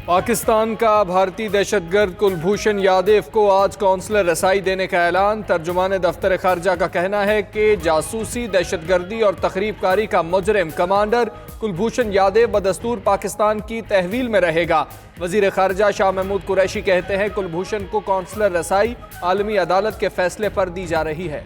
پاکستان کا بھارتی دہشت گرد کلبھوشن یادیو کو آج کونسلر رسائی دینے کا اعلان۔ ترجمان دفتر خارجہ کا کہنا ہے کہ جاسوسی، دہشت گردی اور تخریب کاری کا مجرم کمانڈر کلبھوشن یادیو بدستور پاکستان کی تحویل میں رہے گا۔ وزیر خارجہ شاہ محمود قریشی کہتے ہیں کلبھوشن کو کونسلر رسائی عالمی عدالت کے فیصلے پر دی جا رہی ہے۔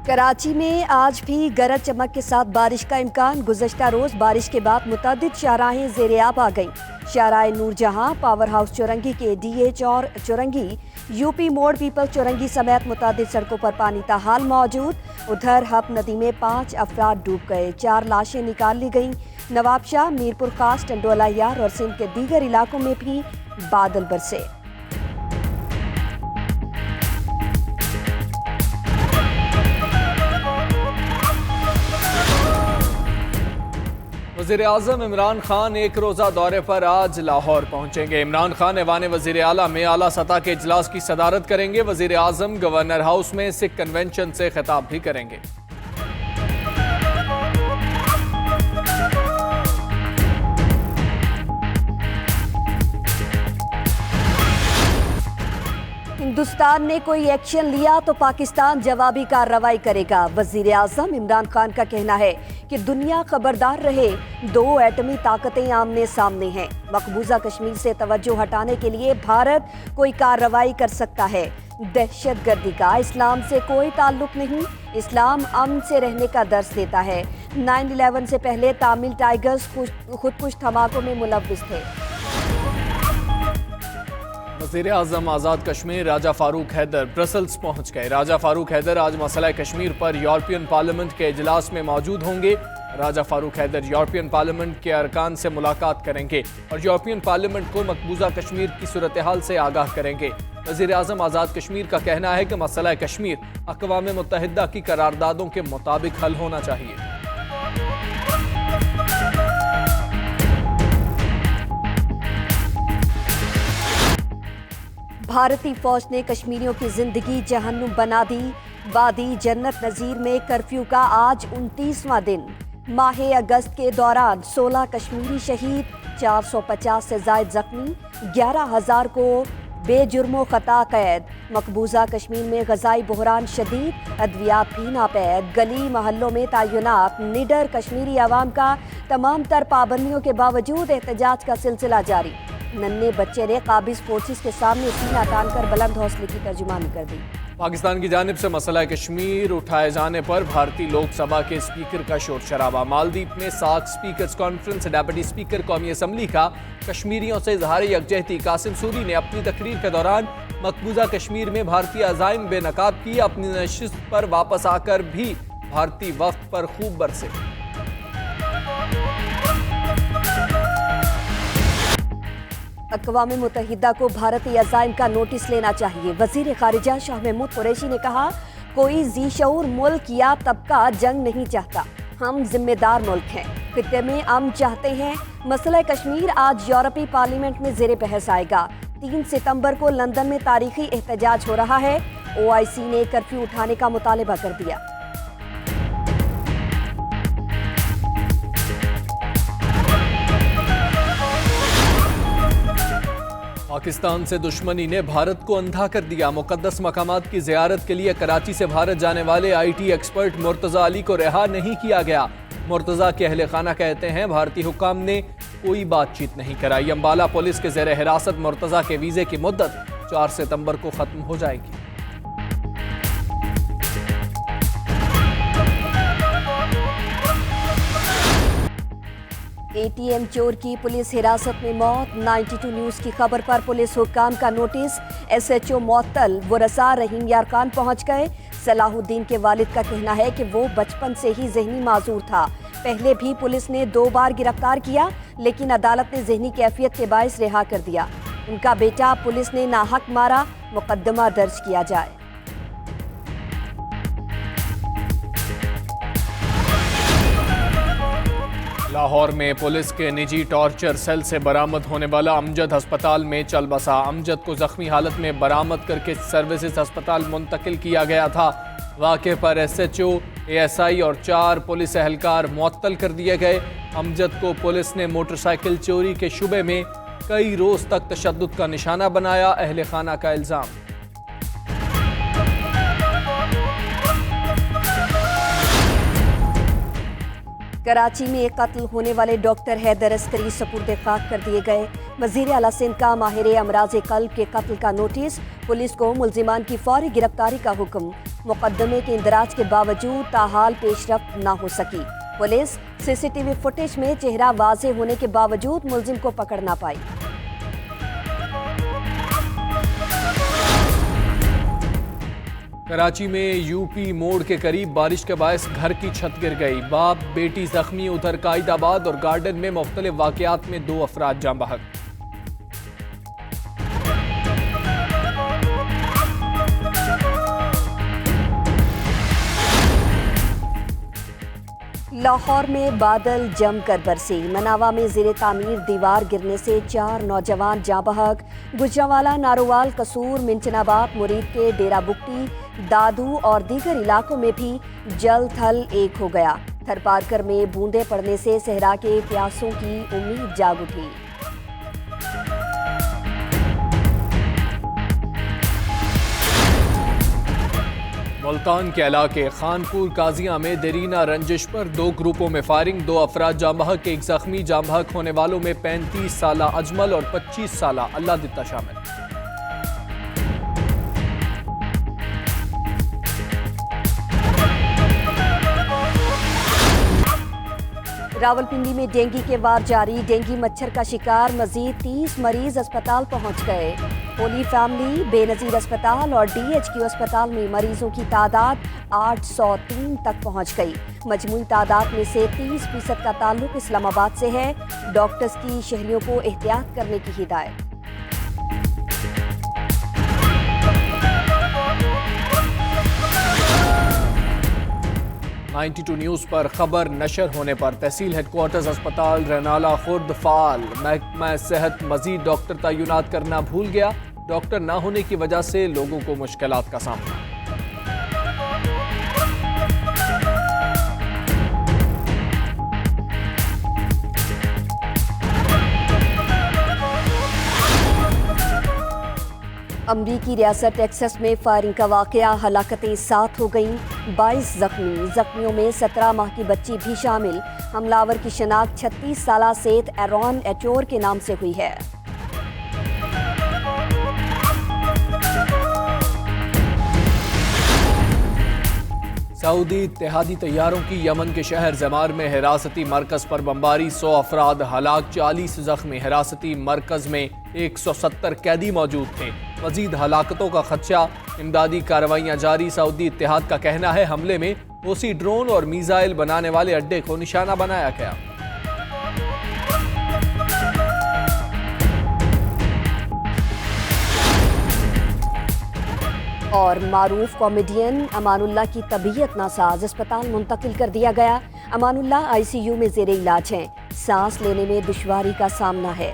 کراچی میں آج بھی گرج چمک کے ساتھ بارش کا امکان۔ گزشتہ روز بارش کے بعد متعدد شاہراہیں زیر آب آ گئیں۔ شاہراہ نور جہاں، پاور ہاؤس چورنگی کے ڈی ایچ اور چورنگی، یو پی موڑ، پیپل چورنگی سمیت متعدد سڑکوں پر پانی تاحال موجود۔ ادھر ہپ ندی میں 5 افراد ڈوب گئے، 4 لاشیں نکال لی گئیں۔ نواب شاہ، میرپور خاص، ٹنڈوالہ یار اور سندھ کے دیگر علاقوں میں بھی بادل برسے۔ وزیر اعظم عمران خان ایک روزہ دورے پر آج لاہور پہنچیں گے۔ عمران خان ایوان وزیر اعلیٰ میں اعلیٰ سطح کے اجلاس کی صدارت کریں گے۔ وزیر اعظم گورنر ہاؤس میں سکھ کنونشن سے خطاب بھی کریں گے۔ ہندوستان نے کوئی ایکشن لیا تو پاکستان جوابی کارروائی کرے گا۔ وزیر اعظم عمران خان کا کہنا ہے کہ دنیا خبردار رہے، 2 ایٹمی طاقتیں آمنے سامنے ہیں۔ مقبوضہ کشمیر سے توجہ ہٹانے کے لیے بھارت کوئی کارروائی کر سکتا ہے۔ دہشت گردی کا اسلام سے کوئی تعلق نہیں، اسلام امن سے رہنے کا درس دیتا ہے۔ 9/11 سے پہلے تامل ٹائیگرز خودکش دھماکوں میں ملوث تھے۔ وزیر اعظم آزاد کشمیر راجہ فاروق حیدر برسلز پہنچ گئے۔ راجہ فاروق حیدر آج مسئلہ کشمیر پر یورپین پارلیمنٹ کے اجلاس میں موجود ہوں گے۔ راجہ فاروق حیدر یورپین پارلیمنٹ کے ارکان سے ملاقات کریں گے اور یورپین پارلیمنٹ کو مقبوضہ کشمیر کی صورتحال سے آگاہ کریں گے۔ وزیر اعظم آزاد کشمیر کا کہنا ہے کہ مسئلہ کشمیر اقوام متحدہ کی قراردادوں کے مطابق حل ہونا چاہیے۔ بھارتی فوج نے کشمیریوں کی زندگی جہنم بنا دی۔ وادی جنت نظیر میں کرفیو کا آج 29واں دن۔ ماہ اگست کے دوران 16 کشمیری شہید، 450 سے زائد زخمی، 11,000 کو بے جرم و خطا قید۔ مقبوضہ کشمیر میں غذائی بحران شدید، ادویات بھی ناپید۔ گلی محلوں میں تعینات نڈر کشمیری عوام کا تمام تر پابندیوں کے باوجود احتجاج کا سلسلہ جاری۔ ننھے بچے نے قابض فورسز کے سامنے سینہ تان کر بلند حوصلے کی ترجمانی کر دی۔ پاکستان کی جانب سے مسئلہ کشمیر اٹھائے جانے پر بھارتی لوک سبھا کے اسپیکر کا شور شرابہ۔ مالدیپ میں ساکھ اسپیکرز کانفرنس ڈیپٹی اسپیکر قومی اسمبلی کا کشمیریوں سے اظہار یکجہتی۔ قاسم سوری نے اپنی تقریر کے دوران مقبوضہ کشمیر میں بھارتی عزائم بے نقاب کی، اپنی نشست پر واپس آ کر بھی بھارتی وفد پر خوب برسے۔ اقوام متحدہ کو بھارتی عزائم کا نوٹس لینا چاہیے۔ وزیر خارجہ شاہ محمود قریشی نے کہا کوئی ذی شعور ملک یا طبقہ جنگ نہیں چاہتا، ہم ذمہ دار ملک ہیں، خطے میں امن چاہتے ہیں۔ مسئلہ کشمیر آج یورپی پارلیمنٹ میں زیر بحث آئے گا۔ 3 ستمبر کو لندن میں تاریخی احتجاج ہو رہا ہے۔ OIC نے کرفیو اٹھانے کا مطالبہ کر دیا۔ پاکستان سے دشمنی نے بھارت کو اندھا کر دیا۔ مقدس مقامات کی زیارت کے لیے کراچی سے بھارت جانے والے IT ایکسپرٹ مرتضی علی کو رہا نہیں کیا گیا۔ مرتضی کے اہل خانہ کہتے ہیں بھارتی حکام نے کوئی بات چیت نہیں کرائی۔ امبالہ پولیس کے زیر حراست مرتضی کے ویزے کی مدت 4 ستمبر کو ختم ہو جائے گی۔ ATM چور کی پولیس حراست میں موت۔ 92 نیوز کی خبر پر پولیس حکام کا نوٹس، SHO معطل۔ ورثاء رحیم یار خان پہنچ گئے۔ صلاح الدین کے والد کا کہنا ہے کہ وہ بچپن سے ہی ذہنی معذور تھا، پہلے بھی پولیس نے 2 بار گرفتار کیا لیکن عدالت نے ذہنی کیفیت کے باعث رہا کر دیا۔ ان کا بیٹا پولیس نے ناحق مارا، مقدمہ درج کیا جائے۔ لاہور میں پولیس کے نجی ٹارچر سیل سے برآمد ہونے والا امجد ہسپتال میں چل بسا۔ امجد کو زخمی حالت میں برآمد کر کے سروسز ہسپتال منتقل کیا گیا تھا۔ واقعے پر SHO ASI اور 4 پولیس اہلکار معطل کر دیے گئے۔ امجد کو پولیس نے موٹر سائیکل چوری کے شبے میں کئی روز تک تشدد کا نشانہ بنایا، اہل خانہ کا الزام۔ کراچی میں قتل ہونے والے ڈاکٹر حیدر عسکری سپرد خاک کر دیے گئے۔ وزیر اعلیٰ سندھ کا ماہر امراض قلب کے قتل کا نوٹس، پولیس کو ملزمان کی فوری گرفتاری کا حکم۔ مقدمے کے اندراج کے باوجود تاحال پیش رفت نہ ہو سکی۔ پولیس CCTV فوٹیج میں چہرہ واضح ہونے کے باوجود ملزم کو پکڑ نہ پائی۔ کراچی میں UP موڑ کے قریب بارش کے باعث گھر کی چھت گر گئی، باپ بیٹی زخمی، ادھر قائد آباد اور گارڈن میں مختلف واقعات میں 2 افراد جاں بحق۔ لاہور میں بادل جم کر برسی، مناوا میں زیر تعمیر دیوار گرنے سے 4 نوجوان جاں بحق۔ گجرانوالہ، نارووال، قصور، منچن آباد، مرید کے ڈیرہ بگٹی، دادو اور دیگر علاقوں میں بھی جل تھل ایک ہو گیا۔ تھر پارکر میں بوندیں پڑنے سے صحرا کے پیاسوں کی امید جاگ اٹھی۔ ملتان کے علاقے خانپور قاضیاں میں دیرینہ رنجش پر 2 گروپوں میں فائرنگ، 2 افراد جاں بحق، 1 زخمی۔ جاں بحق ہونے والوں میں 35 سالہ اجمل اور 25 سالہ اللہ دتا شامل۔ راولپنڈی میں ڈینگی کے وار جاری، ڈینگی مچھر کا شکار مزید 30 مریض اسپتال پہنچ گئے۔ ہولی فیملی، بے نظیر اسپتال اور DHQ اسپتال میں مریضوں کی تعداد 803 تک پہنچ گئی۔ مجموعی تعداد میں سے 30% کا تعلق اسلام آباد سے ہے۔ ڈاکٹرز کی شہریوں کو احتیاط کرنے کی ہدایت۔ '92 نیوز پر خبر نشر ہونے پر تحصیل ہیڈ کوارٹرز اسپتال رینالہ خرد فعال، محکمہ صحت مزید ڈاکٹر تعینات کرنا بھول گیا، ڈاکٹر نہ ہونے کی وجہ سے لوگوں کو مشکلات کا سامنا۔ امریکی ریاست ٹیکساس میں فائرنگ کا واقعہ، ہلاکتیں 7 ہو گئیں، 22 زخمی، زخمیوں میں 17 ماہ کی بچی بھی شامل۔ حملہ آور کی شناخت 36 سالہ سیتھ ایرون ایچور کے نام سے ہوئی ہے۔ سعودی اتحادی طیاروں کی یمن کے شہر زمار میں حراستی مرکز پر بمباری، 100 افراد ہلاک، 40 زخمی۔ حراستی مرکز میں 170 قیدی موجود تھے، مزید ہلاکتوں کا خدشہ، امدادی کارروائیاں جاری۔ سعودی اتحاد کا کہنا ہے حملے میں حوثی ڈرون اور میزائل بنانے والے اڈے کو نشانہ بنایا گیا۔ اور معروف کامیڈین امان اللہ کی طبیعت ناساز، اسپتال منتقل کر دیا گیا۔ امان اللہ ICU میں زیر علاج ہیں، سانس لینے میں دشواری کا سامنا ہے۔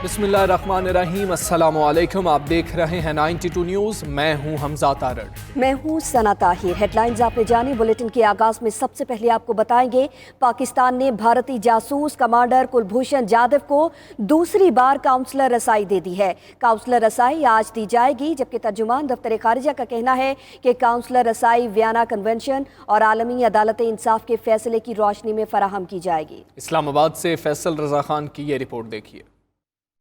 بسم اللہ الرحمن الرحیم، السلام علیکم، آپ دیکھ رہے ہیں 92 نیوز، میں ہوں حمزہ طارڑ۔ میں ہوں ثنا طاہر۔ ہیڈ لائنز آپ نے جانی، بلیٹن کے آغاز میں سب سے پہلے آپ کو بتائیں گے پاکستان نے بھارتی جاسوس کمانڈر کلبھوشن جادو کو دوسری بار کاؤنسلر رسائی دے دی ہے۔ کاؤنسلر رسائی آج دی جائے گی، جبکہ ترجمان دفتر خارجہ کا کہنا ہے کہ کاؤنسلر رسائی ویانا کنونشن اور عالمی عدالت انصاف کے فیصلے کی روشنی میں فراہم کی جائے گی۔ اسلام آباد سے فیصل رضا خان کی یہ رپورٹ دیکھیے۔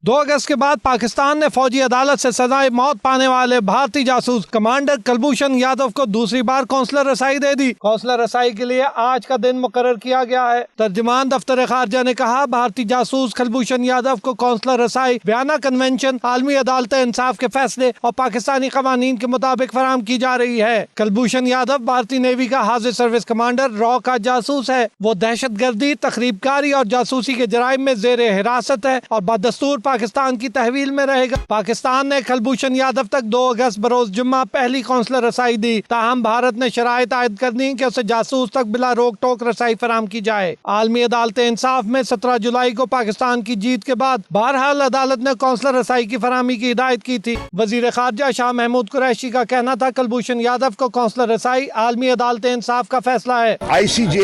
2 اگست کے بعد پاکستان نے فوجی عدالت سے سزائے موت پانے والے بھارتی جاسوس کمانڈر کلبھوشن یادو کو دوسری بار کونسلر رسائی دے دی۔ کونسلر رسائی کے لیے آج کا دن مقرر کیا گیا ہے۔ ترجمان دفتر خارجہ نے کہا بھارتی جاسوس کلبھوشن یادو کو کونسلر رسائی ویانا کنونشن، عالمی عدالت انصاف کے فیصلے اور پاکستانی قوانین کے مطابق فراہم کی جا رہی ہے۔ کلبھوشن یادو بھارتی نیوی کا حاضر سروس کمانڈر را کا جاسوس ہے۔ وہ دہشت گردی، تخریب کاری اور جاسوسی کے جرائم میں زیر حراست ہے اور بدستور پاکستان کی تحویل میں رہے گا۔ پاکستان نے کلبھوشن یادو تک 2 اگست بروز جمعہ پہلی قونصلر رسائی دی، تاہم بھارت نے شرائط عائد کر دی کہ اسے جاسوس تک بلا روک ٹوک رسائی فراہم کی جائے۔ عالمی عدالت انصاف میں 17 جولائی کو پاکستان کی جیت کے بعد بہرحال عدالت نے قونصلر رسائی کی فراہمی کی ہدایت کی تھی۔ وزیر خارجہ شاہ محمود قریشی کا کہنا تھا کلبھوشن یادو کو قونصلر رسائی عالمی عدالت انصاف کا فیصلہ ہے۔ ICJ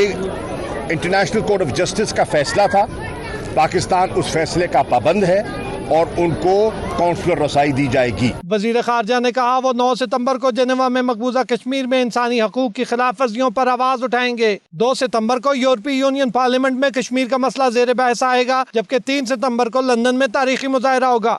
international court of justice کا فیصلہ تھا، پاکستان اس فیصلے کا پابند ہے اور ان کو قونصلر رسائی دی جائے گی۔ وزیر خارجہ نے کہا وہ 9 ستمبر کو جنیوا میں مقبوضہ کشمیر میں انسانی حقوق کی خلاف ورزیوں پر آواز اٹھائیں گے۔ 2 ستمبر کو یورپی یونین پارلیمنٹ میں کشمیر کا مسئلہ زیر بحث آئے گا، جبکہ 3 ستمبر کو لندن میں تاریخی مظاہرہ ہوگا۔